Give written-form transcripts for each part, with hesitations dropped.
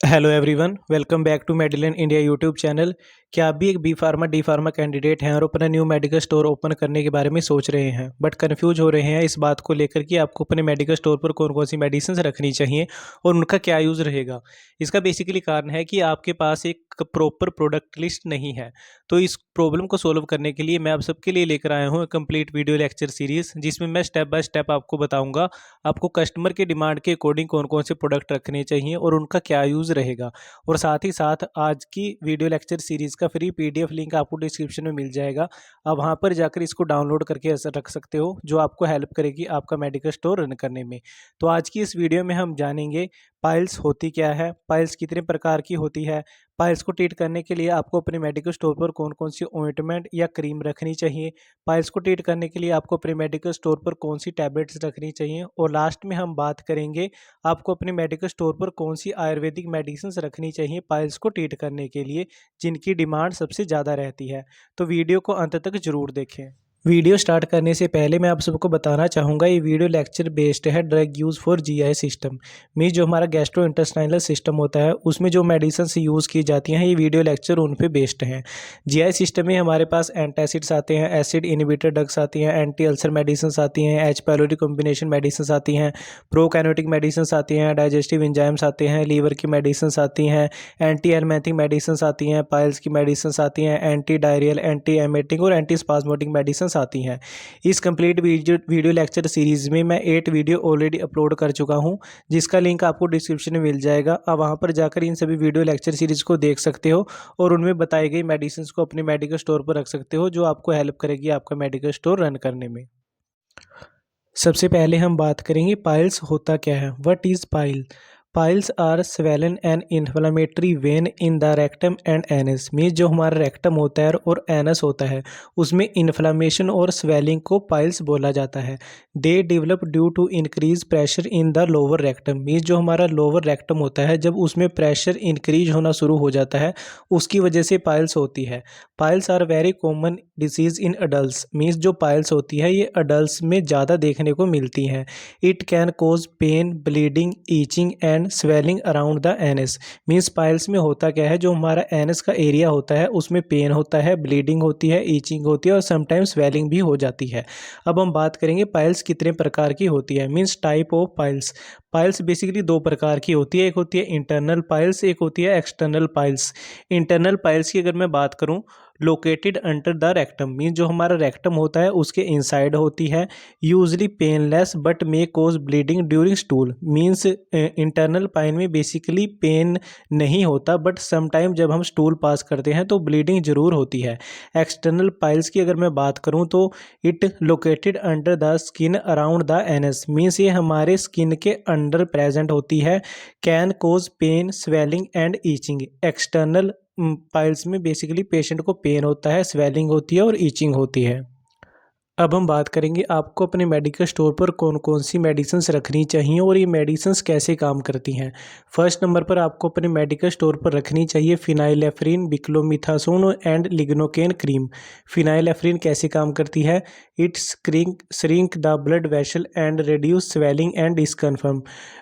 Hello everyone, welcome back to Medilin India YouTube channel. क्या आप भी एक B pharma D pharma candidate हैं और अपना न्यू मेडिकल स्टोर ओपन करने के बारे में सोच रहे हैं बट कंफ्यूज हो रहे हैं इस बात को लेकर कि आपको अपने मेडिकल स्टोर पर कौन कौन सी मेडिसिन रखनी चाहिए और उनका क्या यूज़ रहेगा। इसका बेसिकली कारण है कि आपके पास एक प्रॉपर प्रोडक्ट लिस्ट नहीं है। तो इस प्रॉब्लम को सोल्व करने के लिए मैं आप सबके लिए लेकर आया हूँ कंप्लीट वीडियो लेक्चर सीरीज़, जिसमें मैं स्टेप बाय स्टेप आपको बताऊँगा आपको कस्टमर के डिमांड के अकॉर्डिंग कौन कौन से प्रोडक्ट रखने चाहिए और उनका क्या यूज़ रहेगा। और साथ ही साथ आज की वीडियो लेक्चर सीरीज़ का फ्री पीडीएफ लिंक आपको डिस्क्रिप्शन में मिल जाएगा। आप वहां पर जाकर इसको डाउनलोड करके ऐसा रख सकते हो, जो आपको हेल्प करेगी आपका मेडिकल स्टोर रन करने में। तो आज की इस वीडियो में हम जानेंगे पाइल्स होती क्या है, पाइल्स कितने प्रकार की होती है, पाइल्स को ट्रीट करने के लिए आपको अपने मेडिकल स्टोर पर कौन कौन सी ऑइंटमेंट या क्रीम रखनी चाहिए, पाइल्स को ट्रीट करने के लिए आपको अपने मेडिकल स्टोर पर कौन सी टैबलेट्स रखनी चाहिए, और लास्ट में हम बात करेंगे आपको अपने मेडिकल स्टोर पर कौन सी आयुर्वेदिक मेडिसिन रखनी चाहिए पाइल्स को ट्रीट करने के लिए, जिनकी डिमांड सबसे ज़्यादा रहती है। तो वीडियो को अंत तक जरूर देखें। वीडियो स्टार्ट करने से पहले मैं आप सबको बताना चाहूँगा, ये वीडियो लेक्चर बेस्ड है drug use for GI system. Mean जो हमारा गैस्ट्रो इंटेस्टाइनल सिस्टम होता है उसमें जो मेडिसिन यूज़ की जाती हैं, ये वीडियो लेक्चर उन पे बेस्ड हैं। जीआई सिस्टम में हमारे पास एंटासिड्स आते हैं, एसिड इनहिबिटर ड्रग्स आती हैं, एंटी अल्सर मेडिसिन आती हैं, एच पायलोरी कॉम्बिनेशन मेडिसिन आती हैं, प्रोकैइनेटिक मेडिसिन आती हैं, डाइजेस्टिव एंजाइम्स आते हैं, लीवर की मेडिसिन आती हैं, एंटी एलमेथिक मेडिसिन आती हैं, पाइल्स की मेडिसिन आती हैं, एंटी डायरियल, एंटी एमेटिक और एंटी स्पाज्मोटिक मेडिसिन आती हैं। इस कंप्लीट वीडियो लेक्चर सीरीज में मैं 8 वीडियो ऑलरेडी अपलोड कर चुका हूं, जिसका लिंक आपको डिस्क्रिप्शन में मिल जाएगा। आप वहां पर जाकर इन सभी वीडियो लेक्चर सीरीज को देख सकते हो और उनमें बताई गई मेडिसिन को अपने मेडिकल स्टोर पर रख सकते हो, जो आपको हेल्प करेगी आपका मेडिकल स्टोर रन करने में। सबसे पहले हम बात करेंगे पाइल्स होता क्या है। What is pile? Piles are swollen and inflammatory vein in the rectum and anus. Mean जो हमारा रेक्टम होता है और एनस होता है उसमें इन्फ्लामेशन और स्वेलिंग को पाइल्स बोला जाता है। They develop due to increase pressure in the lower rectum. Mean जो हमारा लोअर रेक्टम होता है जब उसमें प्रेशर इंक्रीज होना शुरू हो जाता है उसकी वजह से पाइल्स होती है। Piles are very common disease in adult. Means जो पाइल्स होती है ये अडल्ट में ज़्यादा देखने को मिलती हैं। It can cause pain, bleeding, itching and swelling around the anus. Means piles में होता क्या है, जो हमारा एनस का एरिया होता है उसमें पेन होता है, ब्लीडिंग होती है, ईचिंग होती है और समटाइम्स स्वेलिंग भी हो जाती है। अब हम बात करेंगे पाइल्स कितने प्रकार की होती है। Means type of piles. Piles basically दो प्रकार की होती है, एक होती है इंटरनल पाइल्स, एक होती है एक्सटर्नल पाइल्स। इंटरनल पाइल्स की अगर मैं बात करूं, located under the rectum. Mean जो हमारा रेक्टम होता है उसके इनसाइड होती है, usually painless but may cause bleeding during stool. Means internal पाइन में बेसिकली पेन नहीं होता बट समटाइम जब हम स्टूल पास करते हैं तो ब्लीडिंग जरूर होती है। एक्सटर्नल पाइल्स की अगर मैं बात करूं तो it located under the skin around the anus. Means ये हमारे स्किन के अंडर प्रेजेंट होती है, can cause pain, swelling and itching. External piles में बेसिकली पेशेंट को पेन होता है, स्वेलिंग होती है और ईचिंग होती है। अब हम बात करेंगे आपको अपने मेडिकल स्टोर पर कौन कौन सी मेडिसिन्स रखनी चाहिए और ये मेडिसिन्स कैसे काम करती हैं। फर्स्ट नंबर पर आपको अपने मेडिकल स्टोर पर रखनी चाहिए phenylephrine, beclomethasone and lignocaine cream. Phenylephrine कैसे काम करती है? It shrink the blood vessel and reduce swelling and discomfort.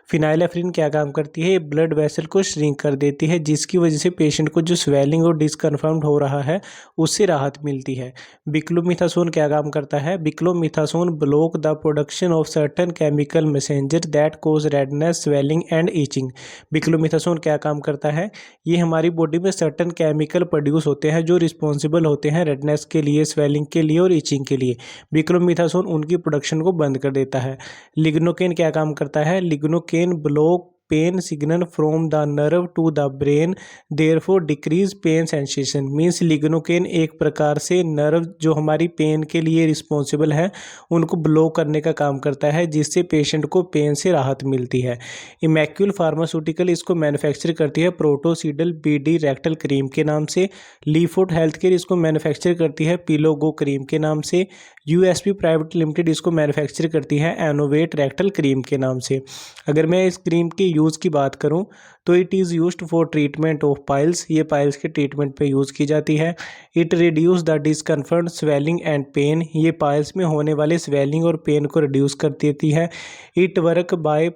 Phenylephrine क्या काम करती है? ब्लड वेसल को श्रिंक कर देती है, जिसकी वजह से पेशेंट को जो स्वेलिंग और डिस्कन्फर्म्ड हो रहा है उससे राहत मिलती है। बिक्लोमिथासोन क्या काम करता है? Beclomethasone block the production of certain chemical messenger that cause redness, swelling and itching. Beclomethasone क्या काम करता है? ये हमारी बॉडी में सर्टेन केमिकल प्रोड्यूस होते हैं जो रिस्पॉन्सिबल होते हैं रेडनेस के लिए, स्वेलिंग के लिए और ईचिंग के लिए। बिक्लोमिथासोन उनकी प्रोडक्शन को बंद कर देता है। लिग्नोकेन क्या काम करता है? Lignocaine block pain signal from the nerve to the brain, therefore decrease pain sensation. Means lignocaine एक प्रकार से नर्व जो हमारी पेन के लिए रिस्पॉन्सिबल है उनको ब्लॉक करने का काम करता है, जिससे पेशेंट को पेन से राहत मिलती है। इमैक्यूल फार्मास्यूटिकल इसको मैन्युफैक्चर करती है प्रोटोसीडल बीडी रेक्टल क्रीम के नाम से। लीफोर्ट हेल्थ केयर इसको मैन्युफैक्चर करती है पिलोगो क्रीम के नाम से। यूएसपी प्राइवेट लिमिटेड इसको मैन्युफैक्चर करती है एनोवेट रेक्टल क्रीम के नाम से। अगर मैं इस क्रीम के यूज़ की बात करूं तो it is used for treatment of piles, ये पाइल्स के ट्रीटमेंट पे यूज़ की जाती है। It reduce the discomfort, swelling and pain, ये पाइल्स में होने वाले स्वेलिंग और पेन को रिड्यूस कर देती है। It work by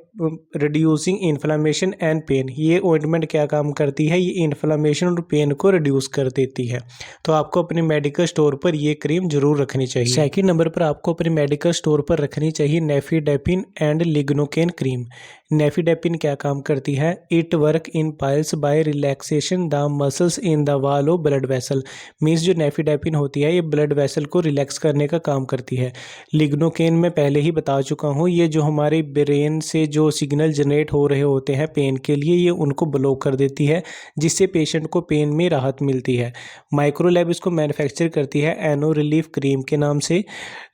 reducing inflammation and pain, ये ऑइंटमेंट क्या काम करती है, ये इन्फ्लामेशन और पेन को रिड्यूस कर देती है। तो आपको अपने मेडिकल स्टोर पर ये क्रीम जरूर रखनी चाहिए। सेकंड नंबर पर आपको अपने मेडिकल स्टोर पर रखनी चाहिए nifedipine and lignocaine cream. Nifedipine क्या काम करती है, it work in piles by relaxation the muscles in the wall of blood vessel, means जो नेफिडेपिन होती है ये ब्लड वेसल को रिलैक्स करने का काम करती है। लिग्नोकेन मैं पहले ही बता चुका हूँ, ये जो हमारे ब्रेन से जो सिग्नल जनरेट हो रहे होते हैं पेन के लिए, ये उनको ब्लॉक कर देती है, जिससे पेशेंट को पेन में राहत मिलती है। माइक्रोलैब इसको मैन्युफैक्चर करती है एनो रिलीफ क्रीम के नाम से।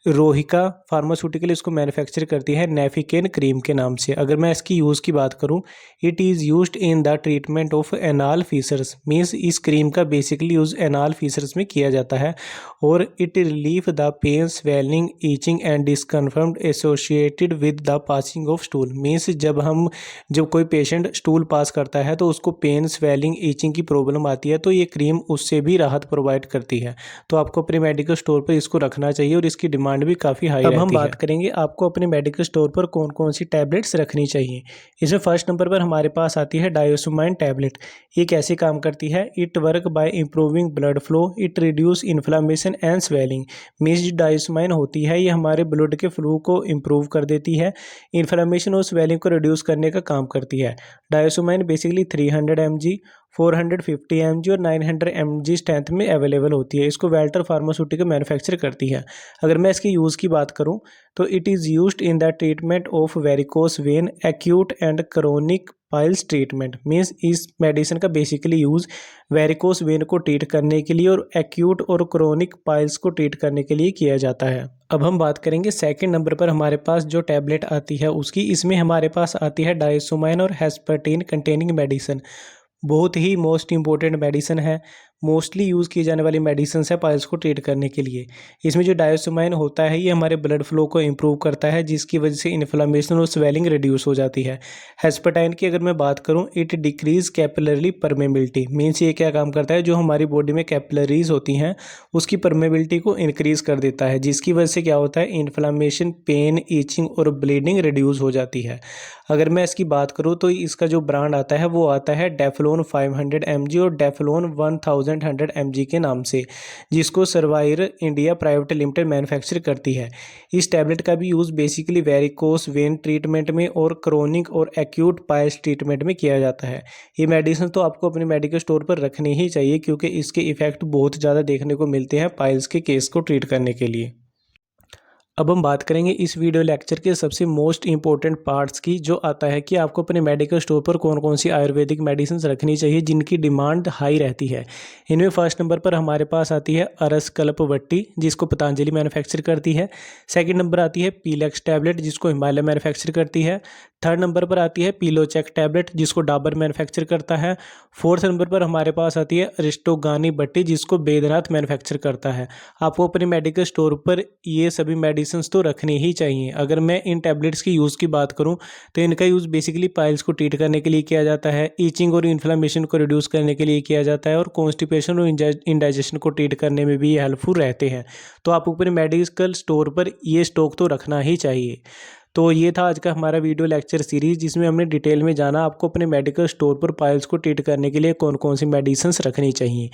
रोहिका फार्मास्यूटिकल इसको मैन्युफैक्चर करती है नेफिकेन क्रीम के नाम से। अगर मैं इसकी यूज़ की बात करूं, it is used in the treatment of anal fissures, means इस क्रीम का बेसिकली यूज़ एनाल फीसर्स में किया जाता है। और it relieve the pain, swelling, itching and discomfort associated with the passing of stool, means जब कोई पेशेंट स्टूल पास करता है तो उसको पेन, स्वेलिंग, ईचिंग की प्रॉब्लम आती है, तो ये क्रीम उससे भी राहत प्रोवाइड करती है। तो आपको अपने मेडिकल स्टोर पर इसको रखना चाहिए और इसकी डिमांड भी काफ़ी हाई रहती है। अब हम बात करेंगे आपको अपने मेडिकल स्टोर पर कौन कौन सी टैबलेट्स रखनी चाहिए। इसमें फर्स्ट नंबर पर हमारे पास आती है डायोसुमाइन टैबलेट। ये कैसे काम करती है, it work by improving blood flow, it reduce inflammation and swelling, means diosmin होती है ये हमारे ब्लड के फ्लो को इम्प्रूव कर देती है, इन्फ्लामेशन और स्वेलिंग को रिड्यूस करने का काम करती है। डायोसुमाइन बेसिकली 300 mg, 450 mg और 900 mg स्ट्रेंथ में अवेलेबल होती है। इसको वेल्टर फार्मास्यूटिकल मैन्युफैक्चर करती है। अगर मैं इसके यूज़ की बात करूं तो it is used in the treatment of varicose when, acute and chronic piles treatment, means इस मेडिसिन का बेसिकली यूज़ वेरिकोस वेन को ट्रीट करने के लिए और एक्यूट और क्रोनिक पाइल्स को ट्रीट करने के लिए किया जाता है। अब हम बात करेंगे सेकंड नंबर पर हमारे पास जो टैबलेट आती है उसकी। इसमें हमारे पास आती है डायोसुमाइन और हेस्पर्टिन कंटेनिंग मेडिसिन। बहुत ही मोस्ट इंपॉर्टेंट मेडिसिन है, मोस्टली यूज़ की जाने वाली मेडिसिन है पाइल्स को ट्रीट करने के लिए। इसमें जो डायोसुमाइन होता है ये हमारे ब्लड फ्लो को इम्प्रूव करता है, जिसकी वजह से इन्फ्लामेशन और स्वेलिंग रिड्यूस हो जाती है। हेस्पेटाइन की अगर मैं बात करूं, it decrease capillary permeability, means ये क्या काम करता है, जो हमारी बॉडी में कैपिलरीज होती हैं उसकी परमेबिलिटी को इंक्रीज कर देता है, जिसकी वजह से क्या होता है, इन्फ्लामेशन, पेन, ईचिंग और ब्लीडिंग रिड्यूस हो जाती है। अगर मैं इसकी बात करूँ तो इसका जो ब्रांड आता है वो आता है डेफलोन 500 mg और डेफलोन 1100 mg के नाम से, जिसको surveyor India private limited manufacture करती है। इस टैबलेट का भी use basically varicose when treatment में और क्रोनिक और एक्यूट पाइल्स ट्रीटमेंट में किया जाता है। ये मेडिसिन तो आपको अपने मेडिकल स्टोर पर रखनी ही चाहिए, क्योंकि इसके इफेक्ट बहुत ज़्यादा देखने को मिलते हैं पाइल्स के केस को ट्रीट करने के लिए। अब हम बात करेंगे इस वीडियो लेक्चर के सबसे मोस्ट इंपॉर्टेंट पार्ट्स की, जो आता है कि आपको अपने मेडिकल स्टोर पर कौन कौन सी आयुर्वेदिक मेडिसिन रखनी चाहिए जिनकी डिमांड हाई रहती है। इनमें फर्स्ट नंबर पर हमारे पास आती है अरस कल्पवट्टी, जिसको पतंजलि मैन्युफैक्चर करती है। सेकंड नंबर आती है पीलेक्स टैबलेट, जिसको हिमालय मैन्युफैक्चर करती है। थर्ड नंबर पर आती है पीलोचेक टैबलेट, जिसको डाबर मैन्युफैक्चर करता है। फोर्थ नंबर पर हमारे पास आती है अरिस्टोगानी बट्टी, जिसको बैद्यनाथ मैन्युफैक्चर करता है। आपको अपने मेडिकल स्टोर पर ये सभी मेडिसिन तो रखनी ही चाहिए। अगर मैं इन टैबलेट्स की यूज़ की बात करूं तो इनका यूज़ बेसिकली पाइल्स को ट्रीट करने के लिए किया जाता है, ईचिंग और इन्फ्लामेशन को रिड्यूस करने के लिए किया जाता है, और कॉन्स्टिपेशन और इंडाइजेशन को ट्रीट करने में भी ये हेल्पफुल रहते हैं। तो आप अपने मेडिकल स्टोर पर ये स्टॉक तो रखना ही चाहिए। तो ये था आज का हमारा वीडियो लेक्चर सीरीज़, जिसमें हमने डिटेल में जाना आपको अपने मेडिकल स्टोर पर पाइल्स को ट्रीट करने के लिए कौन कौन सी मेडिसिन्स रखनी चाहिए।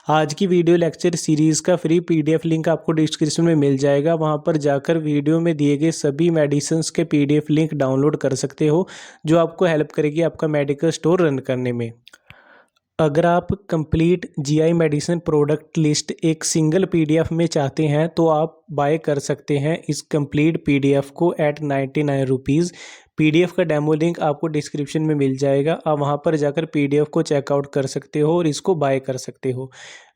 आज की वीडियो लेक्चर सीरीज़ का फ्री पीडीएफ लिंक आपको डिस्क्रिप्शन में मिल जाएगा, वहां पर जाकर वीडियो में दिए गए सभी मेडिसिन्स के पीडीएफ लिंक डाउनलोड कर सकते हो, जो आपको हेल्प करेगी आपका मेडिकल स्टोर रन करने में। अगर आप complete GI medicine product list एक सिंगल पीडीएफ में चाहते हैं तो आप बाय कर सकते हैं इस कंप्लीट पीडीएफ को एट 99 रुपीज़। पीडीएफ का डेमो लिंक आपको डिस्क्रिप्शन में मिल जाएगा, आप वहां पर जाकर पीडीएफ को चेकआउट कर सकते हो और इसको बाय कर सकते हो।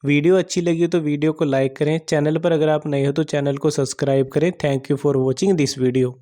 वीडियो अच्छी लगी तो वीडियो को लाइक करें, चैनल पर अगर आप नए हो तो चैनल को सब्सक्राइब करें। Thank you for watching this video.